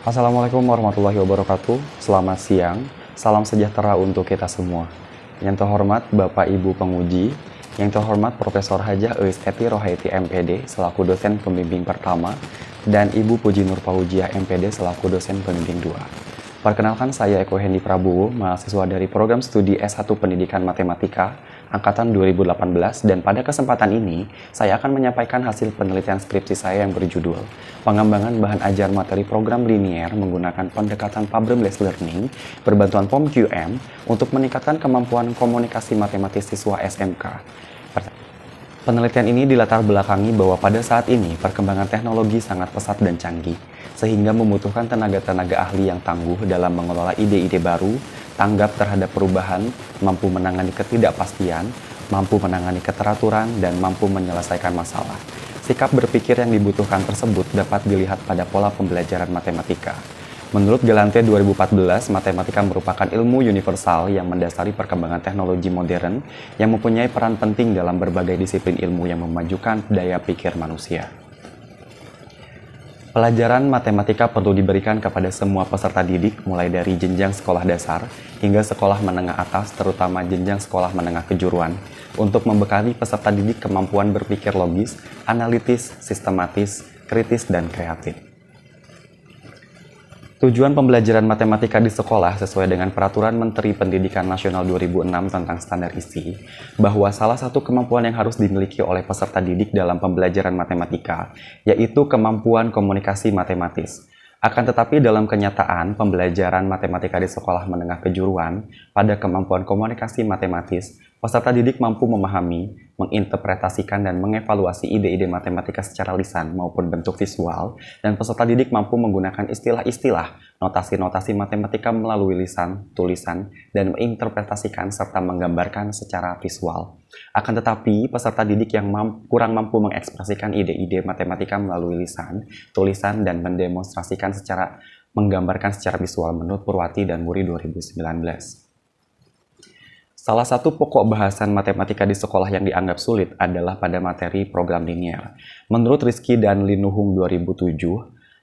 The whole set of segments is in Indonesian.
Assalamualaikum warahmatullahi wabarakatuh. Selamat siang. Salam sejahtera untuk kita semua. Yang terhormat Bapak Ibu penguji, yang terhormat Profesor Hajah Eus Eti Rohaiti MPD selaku dosen pembimbing pertama dan Ibu Puji Nur Paujiah MPD selaku dosen pembimbing 2. Perkenalkan, saya Eko Hendi Prabowo, mahasiswa dari program studi S1 Pendidikan Matematika angkatan 2018, dan pada kesempatan ini saya akan menyampaikan hasil penelitian skripsi saya yang berjudul Pengembangan Bahan Ajar Materi Program Linier menggunakan pendekatan Problem-Based Learning berbantuan POM-QM untuk meningkatkan kemampuan komunikasi matematis siswa SMK. Penelitian ini dilatar belakangi bahwa pada saat ini perkembangan teknologi sangat pesat dan canggih, sehingga membutuhkan tenaga-tenaga ahli yang tangguh dalam mengelola ide-ide baru, tanggap terhadap perubahan, mampu menangani ketidakpastian, mampu menangani keteraturan, dan mampu menyelesaikan masalah. Sikap berpikir yang dibutuhkan tersebut dapat dilihat pada pola pembelajaran matematika. Menurut Galante 2014, matematika merupakan ilmu universal yang mendasari perkembangan teknologi modern yang mempunyai peran penting dalam berbagai disiplin ilmu yang memajukan daya pikir manusia. Pelajaran matematika perlu diberikan kepada semua peserta didik, mulai dari jenjang sekolah dasar hingga sekolah menengah atas, terutama jenjang sekolah menengah kejuruan, untuk membekali peserta didik kemampuan berpikir logis, analitis, sistematis, kritis, dan kreatif. Tujuan pembelajaran matematika di sekolah sesuai dengan Peraturan Menteri Pendidikan Nasional 2006 tentang standar isi, bahwa salah satu kemampuan yang harus dimiliki oleh peserta didik dalam pembelajaran matematika, yaitu kemampuan komunikasi matematis. Akan tetapi dalam kenyataan, pembelajaran matematika di sekolah menengah kejuruan pada kemampuan komunikasi matematis, peserta didik mampu memahami, menginterpretasikan, dan mengevaluasi ide-ide matematika secara lisan maupun bentuk visual, dan peserta didik mampu menggunakan istilah-istilah, notasi-notasi matematika melalui lisan, tulisan, dan menginterpretasikan serta menggambarkan secara visual. Akan tetapi, peserta didik yang kurang mampu mengekspresikan ide-ide matematika melalui lisan, tulisan, dan menggambarkan secara visual menurut Purwati dan Muri 2019. Salah satu pokok bahasan matematika di sekolah yang dianggap sulit adalah pada materi program linier. Menurut Rizky dan Linuhung 2007,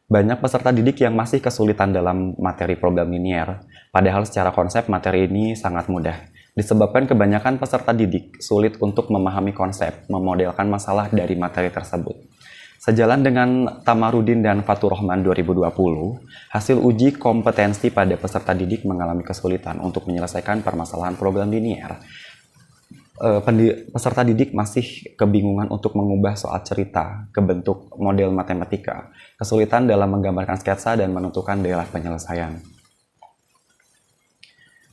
banyak peserta didik yang masih kesulitan dalam materi program linier, padahal secara konsep materi ini sangat mudah. Disebabkan kebanyakan peserta didik sulit untuk memahami konsep, memodelkan masalah dari materi tersebut. Sejalan dengan Tamarudin dan Fatur Rahman 2020, hasil uji kompetensi pada peserta didik mengalami kesulitan untuk menyelesaikan permasalahan program linier. Peserta didik masih kebingungan untuk mengubah soal cerita ke bentuk model matematika, kesulitan dalam menggambarkan sketsa dan menentukan daerah penyelesaian.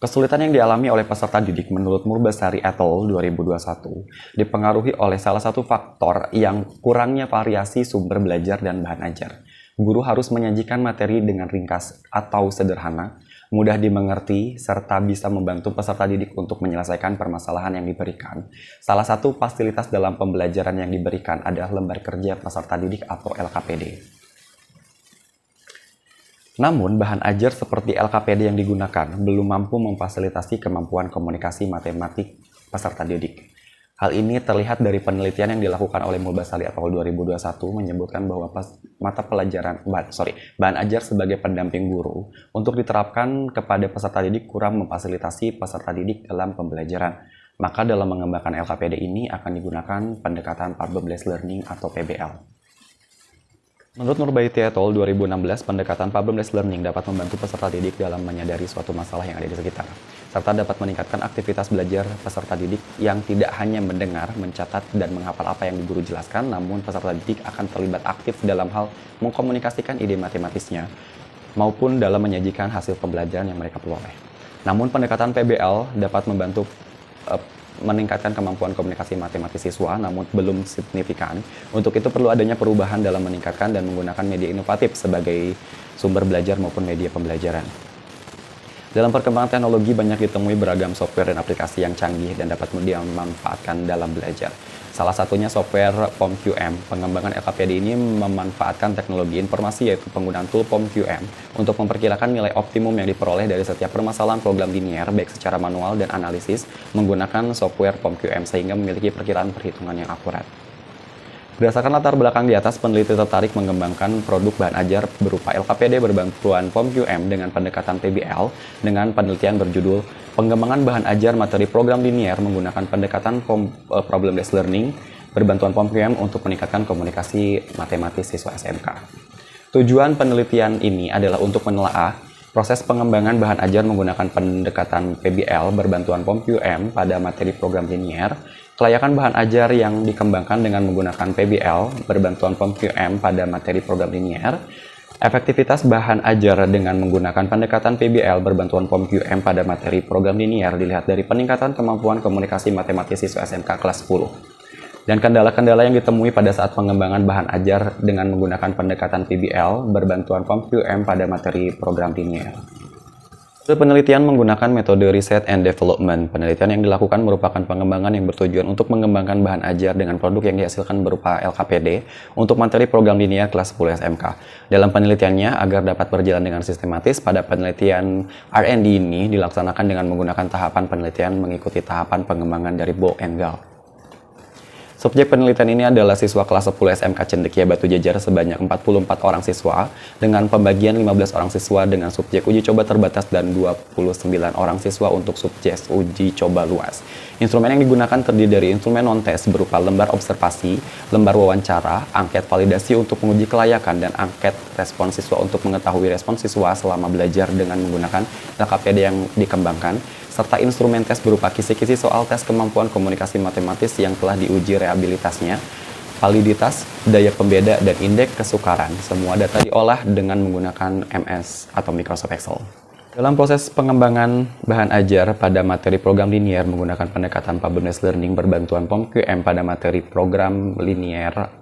Kesulitan yang dialami oleh peserta didik menurut Murbasari et al. 2021 dipengaruhi oleh salah satu faktor yang kurangnya variasi sumber belajar dan bahan ajar. Guru harus menyajikan materi dengan ringkas atau sederhana, mudah dimengerti, serta bisa membantu peserta didik untuk menyelesaikan permasalahan yang diberikan. Salah satu fasilitas dalam pembelajaran yang diberikan adalah lembar kerja peserta didik atau LKPD. Namun, bahan ajar seperti LKPD yang digunakan belum mampu memfasilitasi kemampuan komunikasi matematik peserta didik. Hal ini terlihat dari penelitian yang dilakukan oleh Mulbasari et al. 2021 menyebutkan bahwa bahan ajar sebagai pendamping guru untuk diterapkan kepada peserta didik kurang memfasilitasi peserta didik dalam pembelajaran. Maka dalam mengembangkan LKPD ini akan digunakan pendekatan Problem-Based Learning atau PBL. Menurut Nurbaiti et al. 2016, pendekatan Problem-Based Learning dapat membantu peserta didik dalam menyadari suatu masalah yang ada di sekitar, serta dapat meningkatkan aktivitas belajar peserta didik yang tidak hanya mendengar, mencatat, dan menghafal apa yang guru jelaskan, namun peserta didik akan terlibat aktif dalam hal mengkomunikasikan ide matematisnya, maupun dalam menyajikan hasil pembelajaran yang mereka peroleh. Namun pendekatan PBL dapat membantu meningkatkan kemampuan komunikasi matematis siswa, namun belum signifikan. Untuk itu perlu adanya perubahan dalam meningkatkan dan menggunakan media inovatif sebagai sumber belajar maupun media pembelajaran. Dalam perkembangan teknologi banyak ditemui beragam software dan aplikasi yang canggih dan dapat dimanfaatkan dalam belajar. Salah satunya software POM-QM. Pengembangan LKPD ini memanfaatkan teknologi informasi yaitu penggunaan tool POM-QM untuk memperkirakan nilai optimum yang diperoleh dari setiap permasalahan program linier baik secara manual dan analisis menggunakan software POM-QM sehingga memiliki perkiraan perhitungan yang akurat. Berdasarkan latar belakang di atas, peneliti tertarik mengembangkan produk bahan ajar berupa LKPD berbantuan POM-QM dengan pendekatan PBL dengan penelitian berjudul Pengembangan Bahan Ajar Materi Program Linier menggunakan pendekatan Problem-Based Learning berbantuan POM-QM untuk meningkatkan komunikasi matematis siswa SMK. Tujuan penelitian ini adalah untuk menelaah proses pengembangan bahan ajar menggunakan pendekatan PBL berbantuan POM-QM pada materi program linier, kelayakan bahan ajar yang dikembangkan dengan menggunakan PBL berbantuan POM-QM pada materi program linier, efektivitas bahan ajar dengan menggunakan pendekatan PBL berbantuan POM-QM pada materi program linier dilihat dari peningkatan kemampuan komunikasi matematis siswa SMK kelas 10. Dan kendala-kendala yang ditemui pada saat pengembangan bahan ajar dengan menggunakan pendekatan PBL berbantuan POM-QM pada materi program linier. Penelitian menggunakan metode Research and Development. Penelitian yang dilakukan merupakan pengembangan yang bertujuan untuk mengembangkan bahan ajar dengan produk yang dihasilkan berupa LKPD untuk materi program linier kelas 10 SMK. Dalam penelitiannya, agar dapat berjalan dengan sistematis, pada penelitian R&D ini dilaksanakan dengan menggunakan tahapan penelitian mengikuti tahapan pengembangan dari Bolt and Gall. Subjek penelitian ini adalah siswa kelas 10 SMK Cendekia Batu Jajar sebanyak 44 orang siswa dengan pembagian 15 orang siswa dengan subjek uji coba terbatas dan 29 orang siswa untuk subjek uji coba luas. Instrumen yang digunakan terdiri dari instrumen non-tes berupa lembar observasi, lembar wawancara, angket validasi untuk menguji kelayakan, dan angket respon siswa untuk mengetahui respon siswa selama belajar dengan menggunakan LKPD yang dikembangkan, serta instrumen tes berupa kisi-kisi soal tes kemampuan komunikasi matematis yang telah diuji reliabilitasnya, validitas, daya pembeda, dan indeks kesukaran. Semua data diolah dengan menggunakan MS atau Microsoft Excel. Dalam proses pengembangan bahan ajar pada materi program linier menggunakan pendekatan Problem-Based Learning berbantuan POM-QM pada materi program linier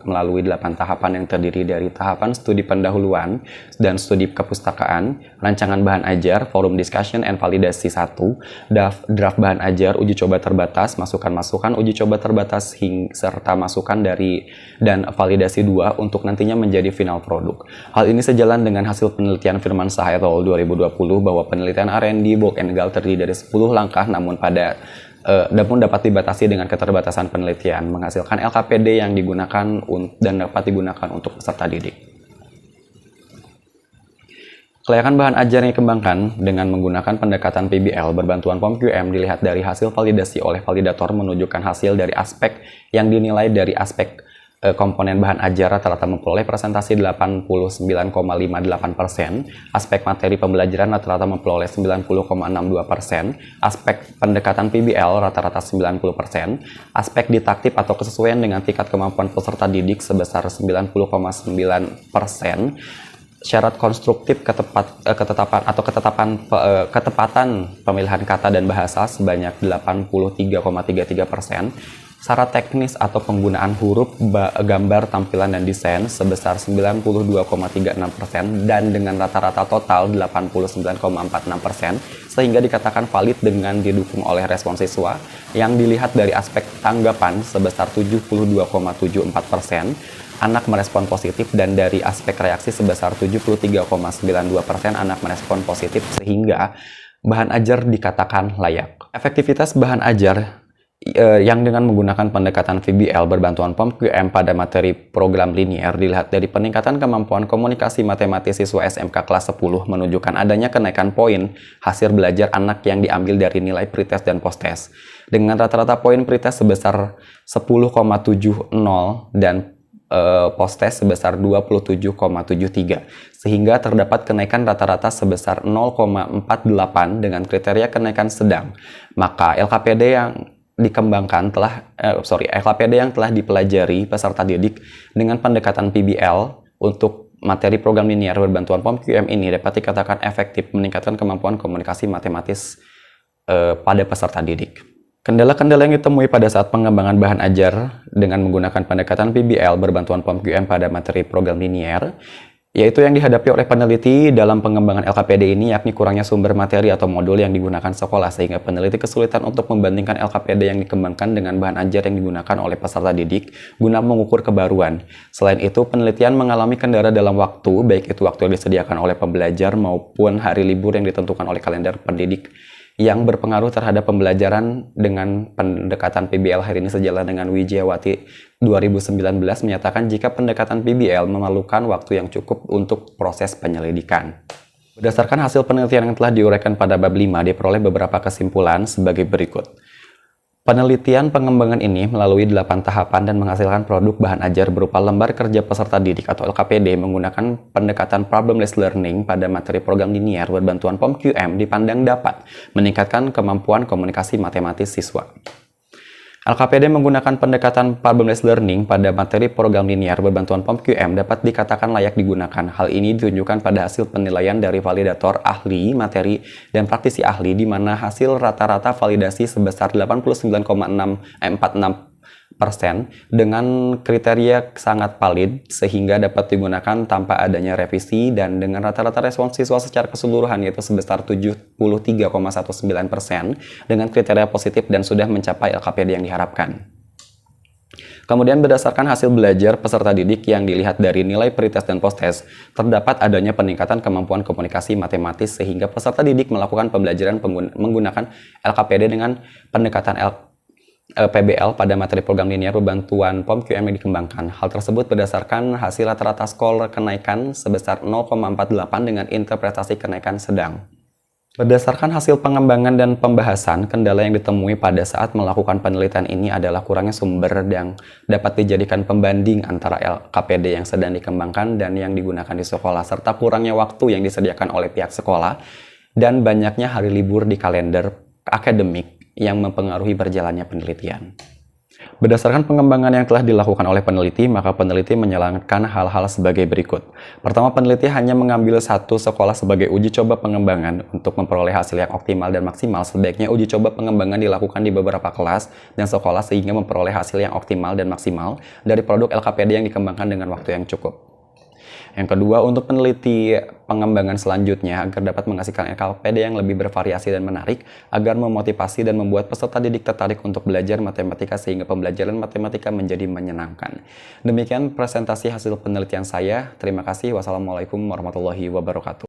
melalui 8 tahapan yang terdiri dari tahapan studi pendahuluan dan studi kepustakaan, rancangan bahan ajar, forum discussion and validasi 1, draft bahan ajar, uji coba terbatas, masukan-masukan, uji coba terbatas, serta masukan dari dan validasi 2 untuk nantinya menjadi final produk. Hal ini sejalan dengan hasil penelitian Firman Shah et al. 2020 bahwa penelitian R&D Bolt and Gall terdiri dari 10 langkah namun dapat dibatasi dengan keterbatasan penelitian, menghasilkan LKPD yang digunakan dan dapat digunakan untuk peserta didik. Kelayakan bahan ajar yang dikembangkan dengan menggunakan pendekatan PBL berbantuan POM-QM dilihat dari hasil validasi oleh validator menunjukkan hasil dari aspek yang dinilai dari aspek komponen bahan ajar rata-rata memperoleh presentasi 89,58%, aspek materi pembelajaran rata-rata memperoleh 90,62%, aspek pendekatan PBL rata-rata 90%, aspek didaktif atau kesesuaian dengan tingkat kemampuan peserta didik sebesar 90,9%, syarat konstruktif ketepatan pemilihan kata dan bahasa sebanyak 83,33%, syarat teknis atau penggunaan huruf, gambar, tampilan, dan desain sebesar 92,36% dan dengan rata-rata total 89,46%, sehingga dikatakan valid dengan didukung oleh respon siswa yang dilihat dari aspek tanggapan sebesar 72,74%, anak merespon positif, dan dari aspek reaksi sebesar 73,92% anak merespon positif, sehingga bahan ajar dikatakan layak. Efektivitas bahan ajar yang dengan menggunakan pendekatan VBL berbantuan POM-QM pada materi program linier dilihat dari peningkatan kemampuan komunikasi matematis siswa SMK kelas 10 menunjukkan adanya kenaikan poin hasil belajar anak yang diambil dari nilai pretest dan posttest dengan rata-rata poin pretest sebesar 10,70 dan posttest sebesar 27,73 sehingga terdapat kenaikan rata-rata sebesar 0,48 dengan kriteria kenaikan sedang. Maka LKPD yang telah dipelajari peserta didik dengan pendekatan PBL untuk materi program linier berbantuan POM-QM ini dapat dikatakan efektif meningkatkan kemampuan komunikasi matematis pada peserta didik. Kendala-kendala yang ditemui pada saat pengembangan bahan ajar dengan menggunakan pendekatan PBL berbantuan POM-QM pada materi program linier, yaitu yang dihadapi oleh peneliti dalam pengembangan LKPD ini yakni kurangnya sumber materi atau modul yang digunakan sekolah sehingga peneliti kesulitan untuk membandingkan LKPD yang dikembangkan dengan bahan ajar yang digunakan oleh peserta didik guna mengukur kebaruan. Selain itu, penelitian mengalami kendala dalam waktu, baik itu waktu yang disediakan oleh pembelajar maupun hari libur yang ditentukan oleh kalender pendidik yang berpengaruh terhadap pembelajaran dengan pendekatan PBL hari ini sejalan dengan Wijayawati 2019 menyatakan jika pendekatan PBL memerlukan waktu yang cukup untuk proses penyelidikan. Berdasarkan hasil penelitian yang telah diuraikan pada bab 5, diperoleh beberapa kesimpulan sebagai berikut. Penelitian pengembangan ini melalui 8 tahapan dan menghasilkan produk bahan ajar berupa lembar kerja peserta didik atau LKPD menggunakan pendekatan problem-based learning pada materi program linier berbantuan POM-QM dipandang dapat meningkatkan kemampuan komunikasi matematis siswa. LKPD menggunakan pendekatan problem-based learning pada materi program linier berbantuan POM-QM dapat dikatakan layak digunakan. Hal ini ditunjukkan pada hasil penilaian dari validator ahli, materi, dan praktisi ahli di mana hasil rata-rata validasi sebesar 89,46% dengan kriteria sangat valid sehingga dapat digunakan tanpa adanya revisi dan dengan rata-rata respons siswa secara keseluruhan yaitu sebesar 73,19% dengan kriteria positif dan sudah mencapai LKPD yang diharapkan. Kemudian berdasarkan hasil belajar peserta didik yang dilihat dari nilai pretest dan posttest, terdapat adanya peningkatan kemampuan komunikasi matematis sehingga peserta didik melakukan pembelajaran menggunakan LKPD dengan pendekatan PBL pada materi program linier berbantuan POM-QM yang dikembangkan. Hal tersebut berdasarkan hasil rata-rata skor kenaikan sebesar 0,48 dengan interpretasi kenaikan sedang. Berdasarkan hasil pengembangan dan pembahasan, kendala yang ditemui pada saat melakukan penelitian ini adalah kurangnya sumber yang dapat dijadikan pembanding antara LKPD yang sedang dikembangkan dan yang digunakan di sekolah, serta kurangnya waktu yang disediakan oleh pihak sekolah dan banyaknya hari libur di kalender akademik yang mempengaruhi berjalannya penelitian. Berdasarkan pengembangan yang telah dilakukan oleh peneliti, maka peneliti menyarankan hal-hal sebagai berikut. Pertama, peneliti hanya mengambil satu sekolah sebagai uji coba pengembangan. Untuk memperoleh hasil yang optimal dan maksimal, sebaiknya uji coba pengembangan dilakukan di beberapa kelas dan sekolah sehingga memperoleh hasil yang optimal dan maksimal dari produk LKPD yang dikembangkan dengan waktu yang cukup. Yang kedua, untuk peneliti pengembangan selanjutnya agar dapat menghasilkan LKPD yang lebih bervariasi dan menarik, agar memotivasi dan membuat peserta didik tertarik untuk belajar matematika sehingga pembelajaran matematika menjadi menyenangkan. Demikian presentasi hasil penelitian saya. Terima kasih. Wassalamualaikum warahmatullahi wabarakatuh.